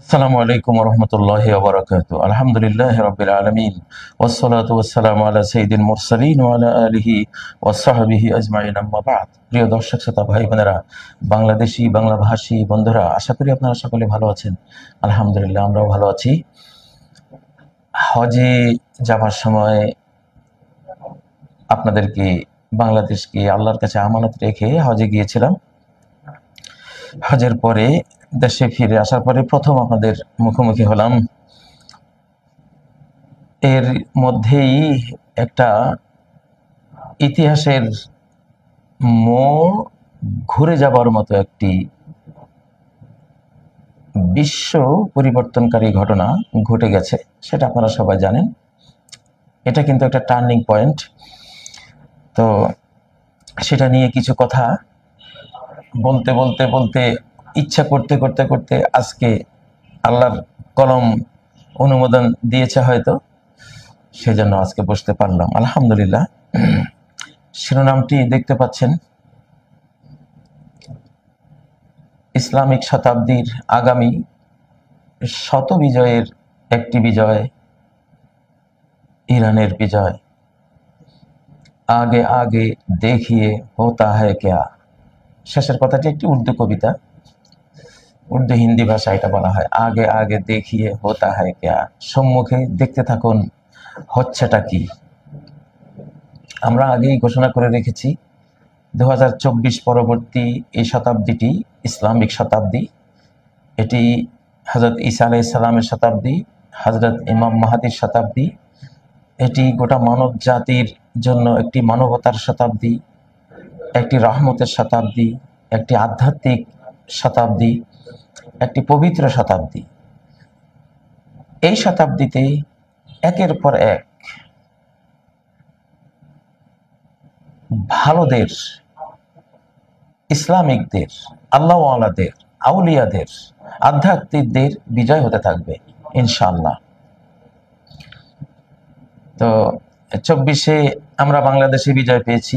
আসসালামু আলাইকুম রহমতুল্লাহি ওয়া বারাকাতুহু। আলহামদুলিল্লাহি রাব্বিল আলামিন ওয়াসসালাতু ওয়াসসালামু আলা সাইয়্যিদিল মুরসালিন ওয়া আলা আলিহি ওয়া সাহবিহি আজমাইন, আম্মা বা'দ। প্রিয় দর্শক শ্রোতা ভাই বোনেরা, বাংলাদেশি বাংলা ভাষী বন্ধুরা, আশা করি আপনারা সকলে ভালো আছেন। আলহামদুলিল্লাহ, আমরাও ভালো আছি। হজে যাবার সময় আপনাদেরকে বাংলাদেশকে আল্লাহর কাছে আমানত রেখে হজে গিয়েছিলাম। হজের পরে দেশে ফিরে আসার পরে প্রথম আপনাদের মুখোমুখি হলাম। এর মধ্যেই একটা ইতিহাসের মোড় ঘুরে যাবার মতো একটি বিশ্ব পরিবর্তনকারী ঘটনা ঘটে গেছে, সেটা আপনারা সবাই জানেন। এটা কিন্তু একটা টার্নিং পয়েন্ট। তো সেটা নিয়ে কিছু কথা বলতে বলতে বলতে ইচ্ছা করতে করতে করতে আজকে আল্লাহর কলম অনুমোদন দিয়েছে হয়তো, সেজন্য আজকে বসতে পারলাম আলহামদুলিল্লাহ। শিরোনামটি দেখতে পাচ্ছেন, ইসলামিক শতাব্দীর আগামী শত বিজয়ের একটি বিজয়, ইরানের বিজয়। আগে আগে দেখিয়ে হোতা হ্যায় ক্যা। শেষের কথাটি একটি উর্দু কবিতা, উর্দু হিন্দি ভাষা এটা বলা হয়। আগে আগে দেখিয়ে হোতা হ্যায় ক্যা, সম্মুখে দেখতে থাকুন হচ্ছেটা কি। আমরা আগেই ঘোষণা করে রেখেছি 2024 পরবর্তী এই শতাব্দীটি ইসলামিক শতাব্দী। এটি হযরত ঈসা আলাইহিস সালামের শতাব্দী, হযরত ইমাম মাহদীর শতাব্দী। এটি গোটা মানব জাতির জন্য একটি মানবতার শতাব্দী, একটি রহমতের শতাব্দী, একটি আধ্যাত্মিক শতাব্দী, একটি পবিত্র শতাব্দী। এই শতাব্দীতে একের পর এক ভালোদের, ইসলামিকদের, আল্লাহওয়ালাদের, আউলিয়াদের, আধ্যাত্মিকদের বিজয় হতে থাকবে ইনশাআল্লাহ। তো 24-এ আমরা বাংলাদেশে বিজয় পেয়েছি,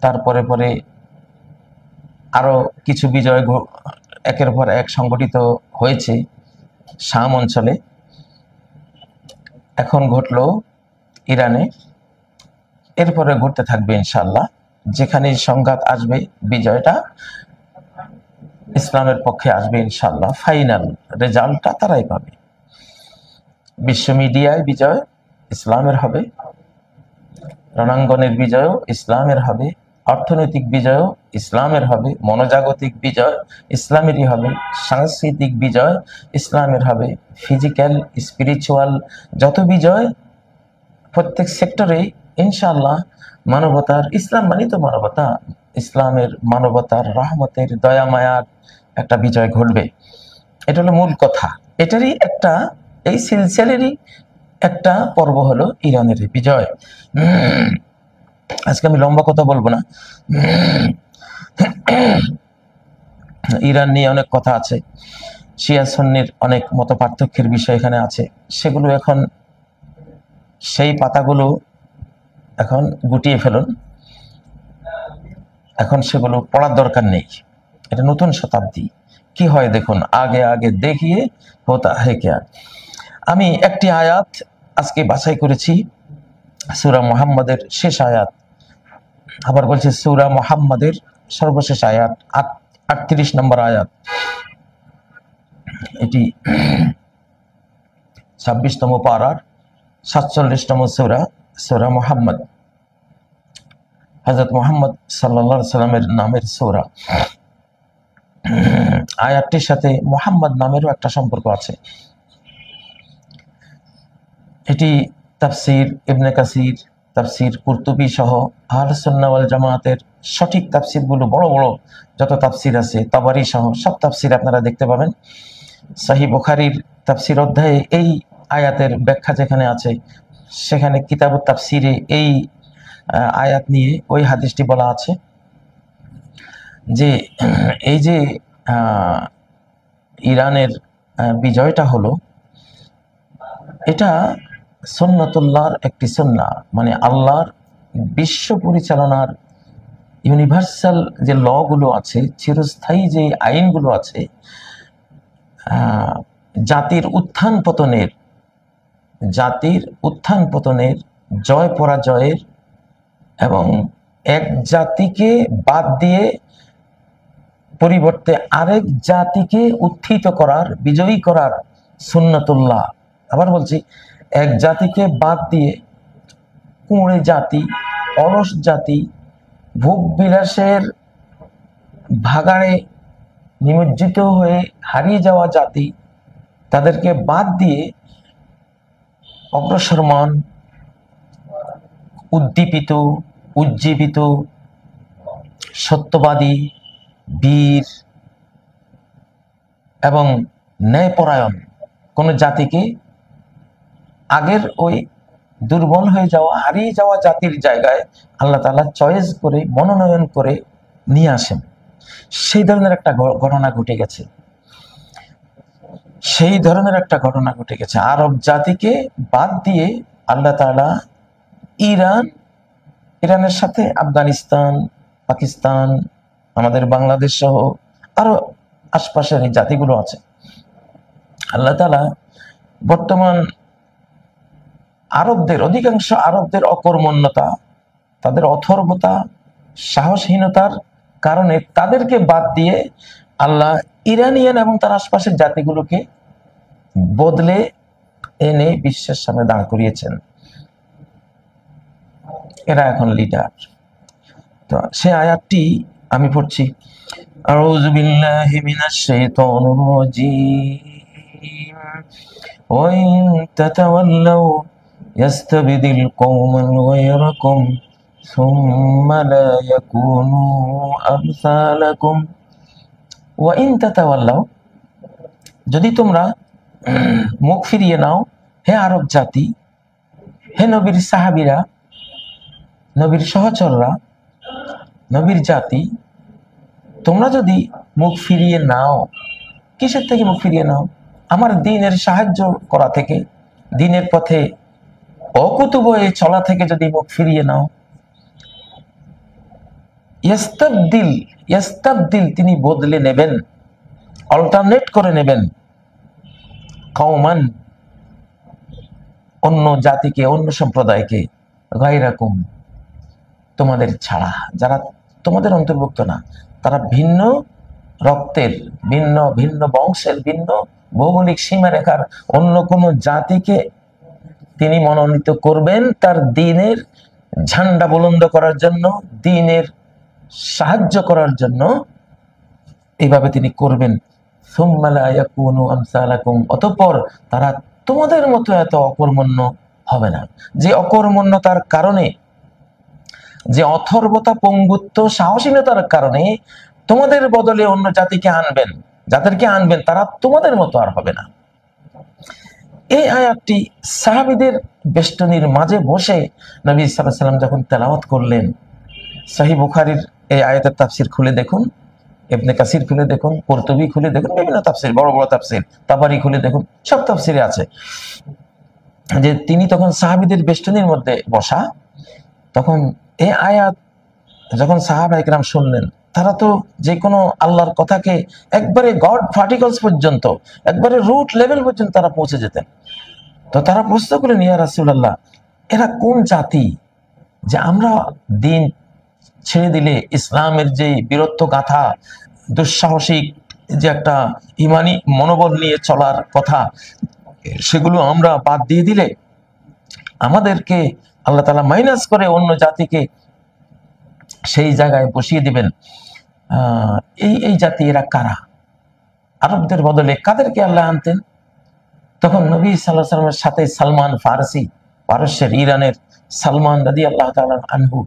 তারপরে পরে আরো কিছু বিজয় একের পর এক সংগঠিত হয়েছে শাম অঞ্চলে। এখন ঘটলো ইরানে, এরপরে ঘটতে থাকবে ইনশাআল্লাহ। যেখানে সংঘাত আসবে বিজয়টা ইসলামের পক্ষে আসবে ইনশাআল্লাহ। ফাইনাল রেজাল্টটা তারাই পাবে। বিশ্ব মিডিয়ায় বিজয় ইসলামের হবে, রণাঙ্গনের বিজয়ও ইসলামের হবে, অর্থনৈতিক বিজয়ও ইসলামের হবে, মনোজাগতিক বিজয় ইসলামেরই হবে, সাংস্কৃতিক বিজয় ইসলামের হবে, ফিজিক্যাল স্পিরিচুয়াল যত বিজয় প্রত্যেক সেক্টরে ইনশাআল্লাহ মানবতার, ইসলাম মানে তো মানবতা, ইসলামের মানবতার, রহমতের, দয়া মায়ার একটা বিজয় ঘটবে। এটা হলো মূল কথা। এটারই একটা, এই সিলসিলারই একটা পর্ব হলো ইরানের বিজয়। আজকে আমি লম্বা কথা বলবো না। ইরান নিয়ে অনেক কথা আছে, শিয়া সুন্নির অনেক মত পার্থক্যের বিষয় এখানে আছে। সেগুলো এখন, সেই পাতাগুলো এখন গুটিয়ে ফেলুন, এখন সেগুলো পড়ার দরকার নেই। এটা নতুন শতাব্দী, কি হয় দেখুন। আগে আগে দেখিয়ে হোতা হ্যায় ক্যা। আমি একটি আয়াত আজকে বাছাই করেছি, সূরা মুহাম্মাদের শেষ আয়াত। আবার বলছে সূরা মুহাম্মাদের সর্বশেষ আয়াত, 38 নম্বর আয়াত। এটি 26তম পারার 47তম সূরা, সূরা মুহাম্মদ, হযরত মুহাম্মদ সাল্লাল্লাহু আলাইহি সাল্লামের নামের সূরা। আয়াতটির সাথে মুহাম্মদ নামেরও একটা সম্পর্ক আছে। এটি তাফসীর ইবনে কাসির, তাফসীর কুরতুবী সহ আহলে সুন্নাহ ওয়াল জামাতের সঠিক তাফসীরগুলো, বড় বড় যত তাফসীর আছে, তাবারি সহ সব তাফসীর আপনারা দেখতে পাবেন। সহিহ বুখারীর তাফসীর অধ্যায়ে এই আয়াতের ব্যাখ্যা যেখানে আছে, সেখানে কিতাবুত তাফসীরে এই আয়াত নিয়ে ওই হাদিসটি বলা আছে যে এই যে ইরানের বিজয়টা হলো, এটা সুন্নাতুল্লাহর একটি সুন্নাহ, মানে আল্লাহর বিশ্ব পরিচালনার ইউনিভার্সাল যে লগুলো আছে, চিরস্থায়ী যে আইনগুলো আছে, জাতির উত্থান পতনের জয় পরাজয়ের এবং এক জাতিকে বাদ দিয়ে পরিবর্তে আরেক জাতিকে উত্থিত করার, বিজয়ী করার সুন্নাতুল্লাহ। আবার বলছি, এক জাতিকে বাদ দিয়ে কুঁড়ে জাতি, অলস জাতি, ভোগ বিলাসের ভাগাড়ে নিমজ্জিত হয়ে হারিয়ে যাওয়া জাতি, তাদেরকে বাদ দিয়ে অগ্রসরমান, উদ্দীপিত, উজ্জীবিত, সত্যবাদী, বীর এবং ন্যায়পরায়ণ কোন জাতিকে আগের ওই দুর্বল হয়ে যাওয়া, হারিয়ে যাওয়া জাতির জায়গায় আল্লাহ তাআলা চয়েস করে, মনোনয়ন করে নিয়ে আসেন। সেই ধরনের একটা ঘটনা ঘটে গেছে। আরব জাতিকে বাদ দিয়ে আল্লাহ তাআলা ইরানের সাথে আফগানিস্তান, পাকিস্তান, আমাদের বাংলাদেশ সহ আরো আশপাশের এই জাতিগুলো আছে, আল্লাহ তাআলা বর্তমান অধিকাংশ আরবদের অকর্মণ্যতা, তাদের অথর্বতা, সাহসহীনতার কারণে তাদেরকে বাদ দিয়ে আল্লাহ ইরানিয়ান এবং তার আশপাশের জাতিগুলোকে বদলে এনে বিশ্বের সামনে দাঁড় করিয়েছেন। এরা এখন লিডার। তো সে আয়াতটি আমি পড়ছি, আউযু বিল্লাহি মিনাশ শাইতানির রাজীম, ওয়া ইন তাতাওয়াল্লাউ ইয়াস্তাবদিল কওমান গায়রাকুম সুম্মা লা ইয়াকুনু আমসালাকুম। ওয়া ইন তাতাওয়াল্লাউ, যদি তোমরা মুখ ফিরিয়ে নাও, হে আরব জাতি, হে নবীর সাহাবীরা, নবীর সহচররা, নবীর জাতি, তোমরা যদি মুখ ফিরিয়ে নাও, কিসের থেকে মুখ ফিরিয়ে নাও? আমার দ্বীনের সাহায্য করা থেকে, দ্বীনের পথে অকুতুবে চলা থেকে যদি মুখ ফিরিয়ে নাও, ইয়াস্তাবদিল, তিনি বদলে নেবেন, অল্টারনেট করে নেবেন, কওমান, অন্য জাতিকে, অন্য সম্প্রদায়কে, গায়রাকুম, তোমাদের ছাড়া, যারা তোমাদের অন্তর্ভুক্ত না, তারা ভিন্ন রক্তের, ভিন্ন ভিন্ন বংশের, ভিন্ন ভৌগোলিক সীমারেখার অন্য কোন জাতিকে তিনি মনোনীত করবেন তার দ্বীনের ঝান্ডা বুলন্দ করার জন্য, দ্বীনের সাহায্য করার জন্য। এইভাবে তিনি করবেন। সুম্মা লা ইয়াকুনু আমসালাকুম, অতঃপর তারা তোমাদের মতো এত অকর্মণ্য হবে না। যে অকর্মণ্যতার কারণে, যে অথর্বতা, পঙ্গুত্ব, সাহসীনতার কারণে তোমাদের বদলে অন্য জাতিকে আনবেন, যাদেরকে আনবেন তারা তোমাদের মতো আর হবে না। এই আয়াতটি সাহাবীদের বেষ্টনীর মাঝে বসে নবী সাল্লাল্লাহু আলাইহি ওয়াসাল্লাম যখন তেলাওয়াত করলেন, সহিহ বুখারীর এই আয়াতের তাফসীর খুলে দেখুন, ইবনে কাসির খুলে দেখুন, কুরতুবী খুলে দেখুন, বিভিন্ন তাফসীর, বড় বড় তাফসীর, তাবারি খুলে দেখুন, সব তাফসীরে আছে যে তিনি তখন সাহাবীদের বেষ্টনীর মধ্যে বসা। তখন এই আয়াত যখন সাহাবায়ে কেরাম শুনলেন, তারা তো যে কোনো আল্লাহর কথাকে একবারে গড পার্টিকলস পর্যন্ত, একবারে রুট লেভেল পর্যন্ত তারা পৌঁছে যেতেন। তো তারা প্রশ্ন করলেন, ইয়া রাসূলুল্লাহ, এরা কোন জাতি যে আমরা দিন ছেড়ে দিলে, ইসলামের যে বীরত্ব গাথা, দুঃসাহসিক যে একটা ইমানি মনোবল নিয়ে চলার কথা, সেগুলো আমরা বাদ দিয়ে দিলে আমাদেরকে আল্লাহ তাআলা মাইনাস করে অন্য জাতিকে সেই জায়গায় বসিয়ে দিবেন। এই জাতি এরা কারা? আরবদের বদলে কাদেরকে আল্লাহ আনতেন? তখন নবী সাল্লাল্লাহু আলাইহি ওয়াসাল্লামের সাথে সালমান ফারসি, পারস্যের, ইরানের সালমান রাদিয়াল্লাহু তাআলা আনহু,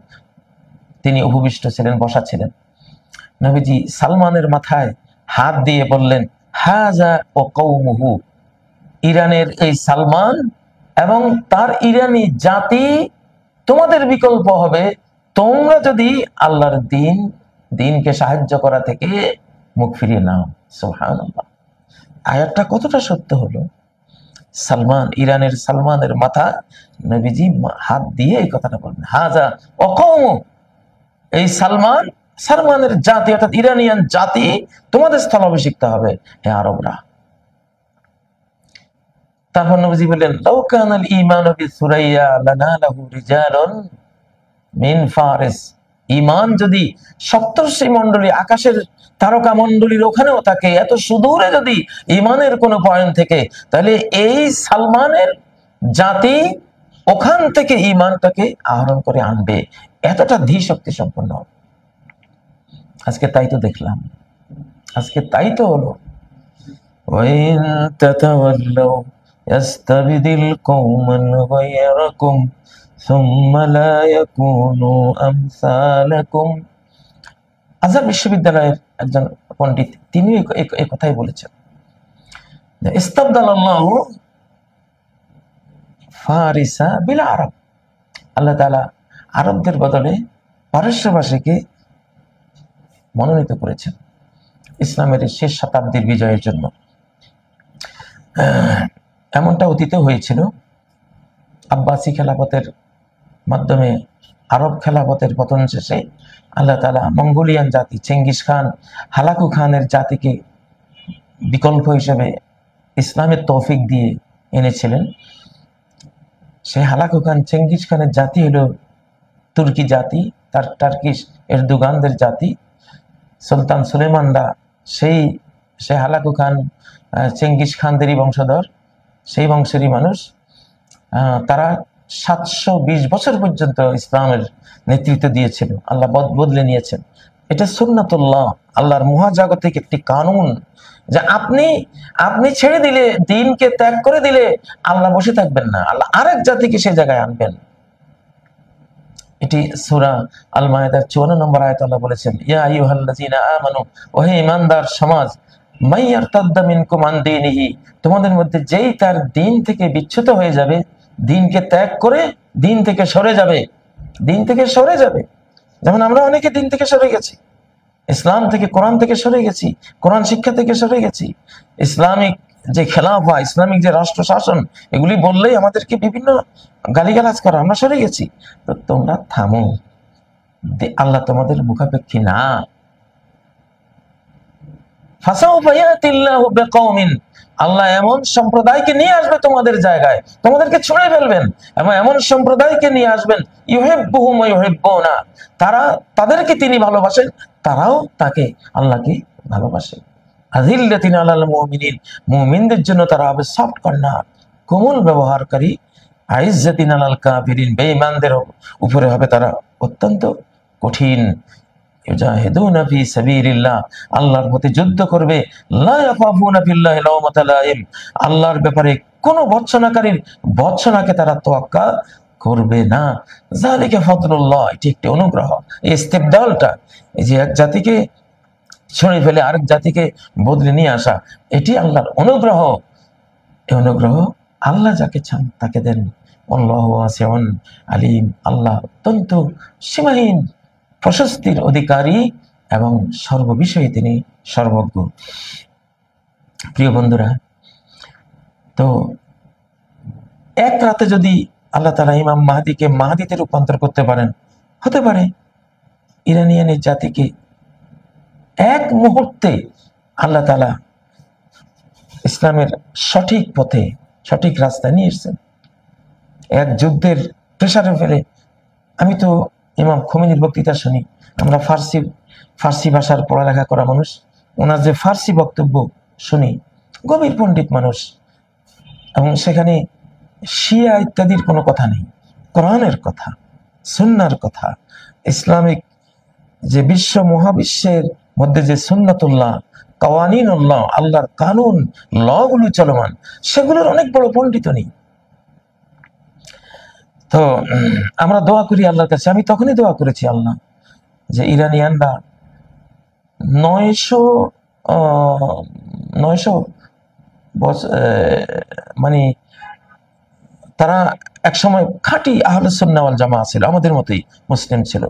তিনি উপবিষ্ট ছিলেন, বসা ছিলেন। নবীজি সালমানের মাথায় হাত দিয়ে বললেন, হাযা ওয়া কওমুহু, ইরানের এই সালমান এবং তার ইরানি জাতি তোমাদের বিকল্প হবে, তোমরা যদি আল্লাহর দ্বীনকে সাহায্য করা থেকে মুখ ফিরিয়ে নাও। সুবহানাল্লাহ, আয়াতটা কতটা সত্য হলো। সালমান, ইরানের সালমানের মাথা নবীজি হাত দিয়ে এই কথাটা বললেন, হাযা ওয়া কওমু, এই সালমানের জাতি অর্থাৎ ইরানিয়ান জাতি তোমাদের স্থলাভিষিক্ত হবে, হে আরবরা। তারপর নবীজি বললেন, লাউ কানাল ঈমানু বিসুরাইয়া লানালাহু রিজালুন মিন ফারিস। ঈমান যদি সপ্তর্ষি মণ্ডলী, আকাশের তারকা মণ্ডলীর ওখানেও থাকে, এত সুদূরে যদি ঈমানের কোনো পয়েন্ট থেকে, তাহলে এই সালমানের জাতি ওখান থেকে ঈমানটাকে আহরণ করে আনবে, এতটা ধী শক্তি সম্পন্ন। আজকে তাই তো দেখলাম, আজকে তাই তো হলো। ওয়াইন তাতাওয়াল্লাউ ইয়াস্তাবদিল কওমান গায়রাকুম সুম্মা লা ইয়াকুনু আমসালাকুম। আজহার বিশ্ববিদ্যালয়ের একজন পণ্ডিত, তিনি এই কথাই বলেছেন, ইস্তাবদালাল্লাহু ফারিসা বিল আরব। আল্লাহ তাআলা আরবদের বদলে পারস্যবাসীকে মনোনীত করেছেন ইসলামের শেষ শতাব্দীর বিজয়ের জন্য। এমনটা অতীতে হয়েছিল। আব্বাসি খেলাফতের মাধ্যমে আরব খেলাফতের পতন শেষে আল্লাহ তাআলা মঙ্গোলিয়ান জাতি, চেঙ্গিস খান, হালাকু খানের জাতিকে বিকল্প হিসেবে ইসলামের তৌফিক দিয়ে এনেছিলেন। সেই হালাকু খান, চেঙ্গিস খানের জাতি হলো তুর্কি জাতি, তার টার্কিশ এরদোগানদের জাতি। সুলতান সুলেমানরা সেই হালাকু খান, চেঙ্গিস খানদেরই বংশধর, সেই বংশেরই মানুষ। তারা 720 বছর পর্যন্ত ইসলামের নেতৃত্ব দিয়েছিল। আল্লাহ বদলে নিয়েছেন। এটা সুন্নাতুল্লাহ, আল্লাহর মহাজাগতিক একটি কানুন, যে আপনি ছেড়ে দিলে, দ্বীনকে ত্যাগ করে দিলে আল্লাহ বসে থাকবেন না, আল্লাহ আরেক জাতিকে সেই জায়গায় আনবেন। এটি সূরা আল মায়েদার 54 নম্বর আয়াতে আল্লাহ বলেছেন, ইয়া আইয়ুহাল্লাযীনা আমানু, ওহে ঈমানদার সমাজ, মাইয়ারতাদ্দা মিনকুম আন দীনিহি, তোমাদের মধ্যে যেই তার দ্বীন থেকে বিচ্যুত হয়ে যাবে, দ্বীনকে ত্যাগ করে দ্বীন থেকে সরে যাবে, যেমন আমরা অনেকে দ্বীন থেকে সরে গেছি, ইসলাম থেকে, কোরআন থেকে সরে গেছি, কোরআন শিক্ষা থেকে সরে গেছি, ইসলামিক যে খেলাফা, ইসলামিক যে রাষ্ট্র শাসন, এগুলি বললেই আমাদেরকে বিভিন্ন গালিগালাজ করা, আমরা সরে গেছি। তো তোমরা থামো, আল্লাহ তোমাদের মুখাপেক্ষী না। ফাসাউফা ইয়াতিল্লাহু বিকওমিন, আল্লাহ এমন সম্প্রদায়কে নিয়ে আসবে তোমাদের জায়গায়, তোমাদেরকে ছুঁড়ে ফেলবেন, এবং এমন সম্প্রদায়কে নিয়ে আসবেন, ইউহিব্বুহুম ওয়া ইউহিব্বুনা, তাদেরকে তিনি ভালোবাসেন, তারাও তাকে, আল্লাহকে ভালোবাসে। আযিল্লাতিন আলাল মুমিনিন, মুমিনদের জন্য তারা হবে সফট কর্নার, কোমল ব্যবহারকারী। আইজ্জাতিন আলাল কাফিরিন, বেঈমানদের উপরে হবে তারা অত্যন্ত কঠিন। ইউজাহিদুনা ফি সাবিলিল্লাহ, আল্লাহর পথে যুদ্ধ করবে। লা ইয়াখাফুনা ফিল্লাহি লাওমাতা লাইম, আল্লাহর ব্যাপারে কোন ভৎসনাকারীর ভৎসনাকে তারা তোয়াক্কা করবে না। যালিকা ফাদলুল্লাহ, এটি একটি অনুগ্রহ। এই ইস্তিবদালটা, এই যে এক জাতিকে ছড়ে ফেলে আরেক জাতিকে বদলে নিয়ে আসা, এটি আল্লাহর অনুগ্রহ। এই অনুগ্রহ আল্লাহ যাকে চান তাকে দেন। আল্লাহু ওয়াসিউন আলিম, আল্লাহ অত্যন্ত সীমাহীন প্রশস্তির অধিকারী এবং সর্ববিষয়ে তিনি সর্বজ্ঞ। প্রিয় বন্ধুরা, তো এক রাতে যদি আল্লাহ তাআলা ইমাম মাহদিকে মাহদিতে রূপান্তর করতে পারেন, হতে পারে ইরানিয়ানের জাতিকে এক মুহূর্তে আল্লাহ তাআলা ইসলামের সঠিক পথে, সঠিক রাস্তায় নিয়ে এসেছেন। এক যুদ্ধের প্রেসারে ফেলে, আমি তো ইমাম খোমেনির বক্তৃতা শুনি, আমরা ফার্সি ভাষার পড়ালেখা করা মানুষ, ওনার যে ফার্সি বক্তব্য শুনি, গভীর পণ্ডিত মানুষ, এবং সেখানে শিয়া ইত্যাদির কোনো কথা নেই, কোরআনের কথা, সুন্নাহর কথা, ইসলামিক যে বিশ্ব মহাবিশ্বের মধ্যে যে সুন্নাতুল্লাহ, কাওয়ানিনুল্লাহ, আল্লাহর কানুন, লগুলো চলমান, সেগুলোর অনেক বড় পণ্ডিত নেই। তো আমরা দোয়া করি আল্লাহর কাছে, আমি তখনই দোয়া করেছি, আল্লাহ, যে ইরানিয়ানরা 900 বছর, মানে তারা একসময় খাঁটি আহলে সুন্নাহ ওয়াল জামাআহ ছিল, আমাদের মতোই মুসলিম ছিল।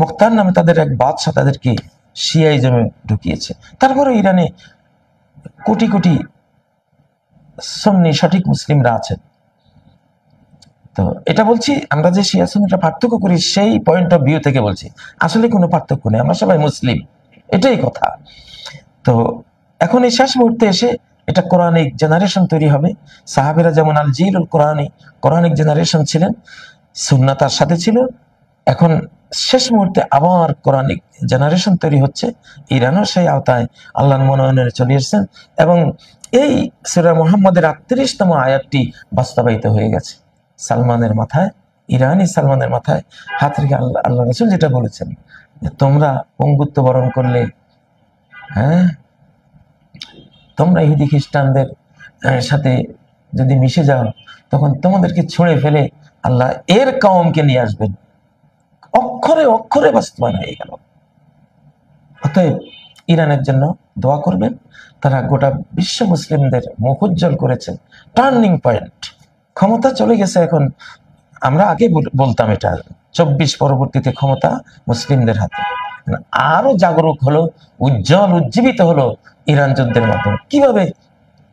মুখতার নামে তাদের এক বাদশা তাদেরকে শিয়াইজমে ঢুকিয়েছে। তারপরে ইরানে কোটি কোটি সুন্নি সঠিক মুসলিমরা আছেন। তো এটা বলছি, আমরা যে শিয়া সুন্নিটা পার্থক্য করি সেই পয়েন্ট অফ ভিউ থেকে বলছি, আসলে কোনো পার্থক্য নেই, আমরা সবাই মুসলিম, এটাই কথা। তো এখন এই শেষ মুহূর্তে এসে এটা কোরআনিক জেনারেশন তৈরি হবে। সাহাবীরা যেমন আল জিলুল কোরআনি, কোরআনিক জেনারেশন ছিলেন, সুন্নাহ তার সাথে ছিল। এখন শেষ মুহূর্তে আবার কোরআনিক জেনারেশন তৈরি হচ্ছে। ইরানও সেই আওতায় আল্লাহর মনোনয়নে চলে এসেছেন এবং এই সূরা মুহাম্মদের 38তম আয়াতটি বাস্তবায়িত হয়ে গেছে সালমানের মাথায়, ইরানি সালমানের মাথায় হাত রেখে আল্লাহ রাসূল যেটা বলেছেন, তোমরা পঙ্গুত্ব বরণ করলে, হ্যাঁ, তোমরা ইহুদি খ্রিস্টানদের সাথে যদি মিশে যাও, তখন তোমাদেরকে ছুঁড়ে ফেলে আল্লাহ এর কওমকে নিয়ে আসবেন। অক্ষরে অক্ষরে বাস্তবায়ন হয়ে গেল। অতএব ইরানের জন্য দোয়া করবেন, তারা গোটা বিশ্ব মুসলিমদের মুখ উজ্জ্বল করেছেন। টার্নিং পয়েন্ট, ক্ষমতা চলে গেছে এখন। আমরা আগে বলতাম এটা 24 পরবর্তীতে ক্ষমতা মুসলিমদের হাতে, আরো জাগরুক হলো, উজ্জ্বল উজ্জীবিত হলো ইরান যুদ্ধের মাধ্যমে। কিভাবে,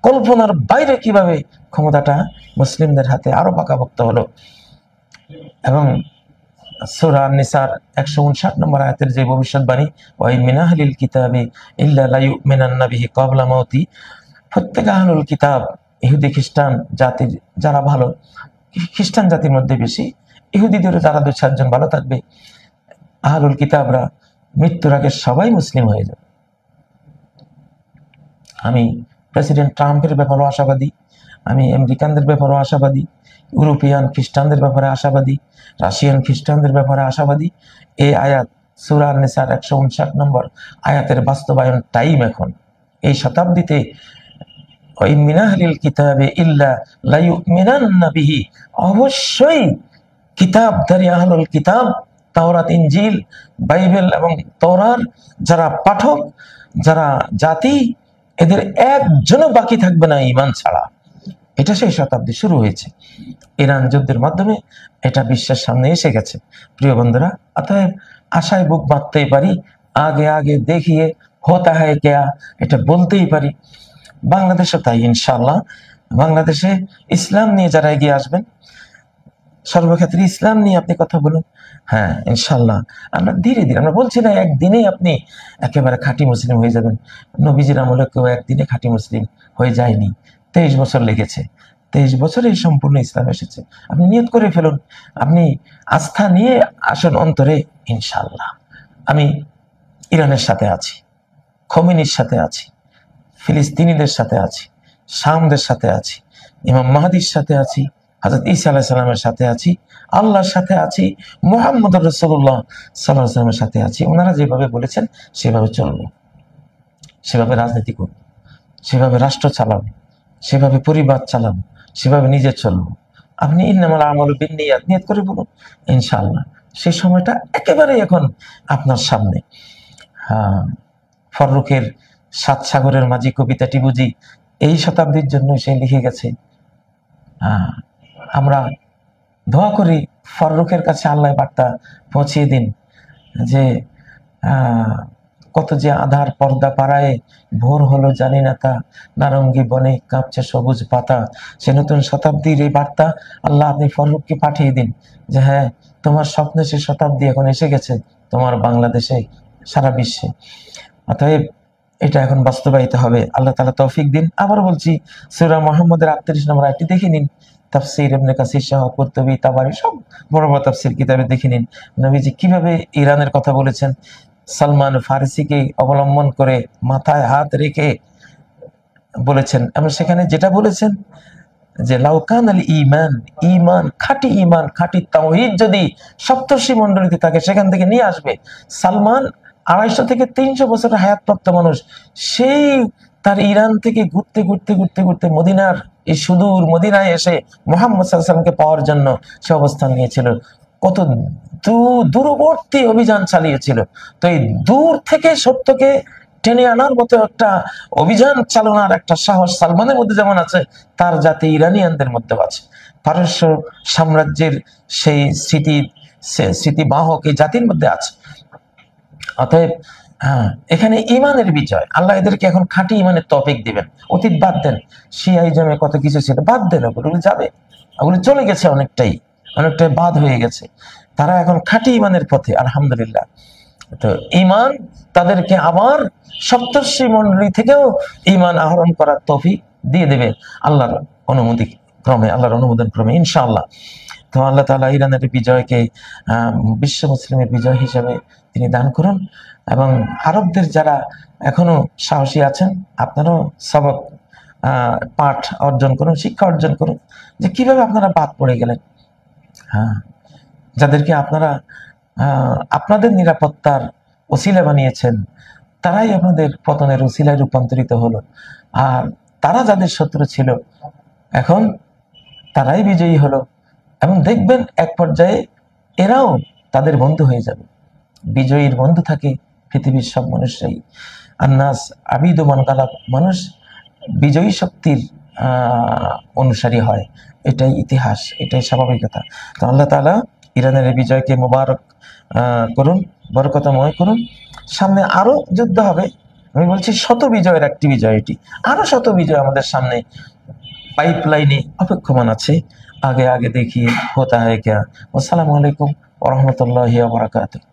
কল্পনার বাইরে কিভাবে ক্ষমতাটা মুসলিমদের হাতে আরো পাকাপোক্ত হলো। এবং সূরা নিসার 159 নম্বর আয়াতের যে ভবিষ্যৎবাণী, ওয়াই মিনাহলিল কিতাবি ইল্লা লা ইউমিনান্না বিহি ক্বাবলা মাউতি, প্রত্যেক আহলুল কিতাব, ইহুদি খ্রিস্টান জাতির যারা ভালো, খ্রিস্টান জাতির মধ্যে বেশি, ইহুদিদের যারা 2-4 জন ভালো থাকবে, আহলুল কিতাবরা মৃত্যুর আগে সবাই মুসলিম হয়ে যাবে। আমি প্রেসিডেন্ট ট্রাম্পের ব্যাপারেও আশাবাদী, আমি আমেরিকানদের ব্যাপারেও আশাবাদী, ইউরোপিয়ান খ্রিস্টানদের ব্যাপারে আশাবাদী, রাশিয়ান খ্রিস্টানদের ব্যাপারে আশাবাদী। এই আয়াত সূরা নিসার 159 নম্বর আয়াতের বাস্তবায়ন টাইম এখন এই শতাব্দীতে। ওই মিনাহলিল কিতাবে ইল্লা লা ইউমিনান্না বিহি, অবশ্যই কিতাবধারী আহলুল কিতাব, তাওরাত, ইনজিল, বাইবেল এবং তওরার যারা পাঠক, যারা জাতি, এদের একজনও বাকি থাকবে না ঈমান ছাড়া। এটা সেই শতাব্দী শুরু হয়েছে ইরান যুদ্ধের মাধ্যমে, এটা বিশ্বের সামনে এসে গেছে প্রিয় বন্ধুরা। অতএব আশায় বুক বাঁধতেই পারি, আগে আগে দেখিয়ে হতা হ্যায় কেয়া, এটা বলতেই পারি। বাংলাদেশে তাই ইনশাআল্লাহ। বাংলাদেশে ইসলাম নিয়ে যারা এগিয়ে আসবেন, সর্বক্ষেত্রে ইসলাম নিয়ে আপনি কথা বলুন, হ্যাঁ ইনশাআল্লাহ আমরা ধীরে ধীরে, আমরা বলছি না একদিনেই আপনি একেবারে খাঁটি মুসলিম হয়ে যাবেন। নবীজির আমলে কেউ একদিনে খাঁটি মুসলিম হয়ে যায়নি, 23 বছর লেগেছে। 23 বছরে সম্পূর্ণ ইসলাম এসেছে। আপনি নিয়ত করে ফেলুন, আপনি আস্থা নিয়ে আসুন অন্তরে, ইনশাআল্লাহ। আমি ইরানের সাথে আছি, খোমেনির সাথে আছি, ফিলিস্তিনিদের সাথে আছি, শামদের সাথে আছি, ইমাম মাহদির সাথে আছি, হযরত ঈসা আলাইহিস সালামের সাথে আছি, আল্লাহর সাথে আছি, মুহাম্মদুর রাসূলুল্লাহ সাল্লাল্লাহু আলাইহি ওয়াসাল্লামের সাথে আছি। ওনারা যেভাবে বলেছেন সেভাবে চলবো, সেভাবে রাজনীতি করব, সেভাবে রাষ্ট্র চালাবো, সেভাবে পরিবার চালাবো, সেভাবে নিজে চলবো। আপনি ইন্নামাল আমালু বিন্নিয়াত নিয়ত করে বলুন, ইনশাআল্লাহ সেই সময়টা একেবারে এখন আপনার সামনে। হ্যাঁ, ফররুখের 7 সাগরের মাঝি কবিতাটি বুঝি এই শতাব্দীর জন্য সে লিখে গেছে। আমরা দোয়া করি ফররুখের কাছে আল্লাহ বার্তা পৌঁছিয়ে দিন যে কত যে আধার পর্দা পাড়ায় ভোর হলো জানি না তা, নারঙ্গী বনে কাঁপছে সবুজ পাতা। সে নতুন শতাব্দীর এই বার্তা আল্লাহ আপনি ফররুখকে পাঠিয়ে দিন যে হ্যাঁ, তোমার স্বপ্নে সে শতাব্দী এখন এসে গেছে, তোমার বাংলাদেশে, সারা বিশ্বে। অতএব এটা এখন বাস্তবায়িত হবে, আল্লাহ তাআলা তৌফিক দিন। আবার বলছি, সূরা মুহাম্মদের 38 নম্বর আয়াতটি দেখে নিন, তাফসীর ইবনে কাসির সহ কুরতুবী, তাবারী সব বড় বড় তাফসীর কিতাবে দেখে নিন নবীজি কিভাবে ইরানের কথা বলেছেন। সালমান ফারসিকে অবলম্বন করে মাথায় হাত রেখে বলেছেন, এবং সেখানে যেটা বলেছেন যে লাউকান আল ঈমান, ঈমান, খাঁটি ঈমান, খাঁটি তাওহীদ যদি সপ্তর্ষি মণ্ডলীতে থাকে, সেখান থেকে নিয়ে আসবে। সালমান 250 থেকে 300 বছরের হায়াতপ্রাপ্ত মানুষ, সেই তার ইরান থেকে ঘুরতে ঘুরতে ঘুরতে ঘুরতে মদিনার এই সুদূর মদিনায় এসে মুহাম্মদ সাল্লাল্লাহু আলাইহি ওয়াসাল্লামকে পাওয়ার জন্য সে অবস্থান নিয়েছিল। কত দূরবর্তী অভিযান চালিয়েছিল। তো এই দূর থেকে সত্যকে টেনে আনার মতো একটা অভিযান চালানোর একটা সাহস সালমানের মধ্যে যেমন আছে, তার জাতি ইরানিয়ানদের মধ্যে আছে। পারস্য সাম্রাজ্যের সেই স্মৃতিবাহক এই জাতির মধ্যে আছে। অতএব এখানে ইমানের বিজয়, আল্লাহ এদেরকে এখন খাঁটি ইমানের তৌফিক দিবেন। অতীত বাদ দেন, শিয়াইজমে কত কিছু ছিল বাদ দেন, ওগুলো যাবে, ওগুলো চলে গেছে, অনেকটাই বাদ হয়ে গেছে। তারা এখন খাঁটি ইমানের পথে, আলহামদুলিল্লাহ। তো ঈমান তাদেরকে আবার সপ্তর্ষি মণ্ডলী থেকেও ঈমান আহরণ করার তৌফিক দিয়ে দেবে আল্লাহর অনুমতি ক্রমে, আল্লাহর অনুমোদন ক্রমে ইনশাআল্লাহ। তো আল্লাহ তাআলা ইরানের বিজয়কে বিশ্ব মুসলিমের বিজয় হিসেবে তিনি দান করুন, এবং আরবদের যারা এখনো সাহসী আছেন, আপনারাও সবক পাঠ অর্জন করুন, শিক্ষা অর্জন করুন যে কিভাবে আপনারা বাদ পড়ে গেলেন। হ্যাঁ, যাদেরকে আপনারা আপনাদের নিরাপত্তার ওসিলা বানিয়েছেন, তারাই আপনাদের পতনের ওসিলায় রূপান্তরিত হলো। আর তারা যাদের শত্রু ছিল, এখন তারাই বিজয়ী হলো, এবং দেখবেন এক পর্যায়ে এরাও তাদের বন্ধু হয়ে যাবে। বিজয়ীর বন্ধু থাকে পৃথিবীর সব মানুষরাই। আন্নাস আবিদুমান গালাব, মানুষ বিজয়ী শক্তির অনুসারী হয়, এটাই ইতিহাস, এটাই স্বাভাবিকতা। তো আল্লাহ তাআলা ইরানের এই বিজয়কে মোবারক করুন, বরকতময় করুন। সামনে আরো যুদ্ধ হবে, আমি বলছি শত বিজয়ের একটি বিজয় এটি, আরো শত বিজয় আমাদের সামনে পাইপলাইনে অপেক্ষমান আছে। আগে আগে দেখিয়ে হোতা হ্যায় ক্যা। আসসালামু আলাইকুম ওয়া রাহমাতুল্লাহি ওয়া বারাকাতুহু।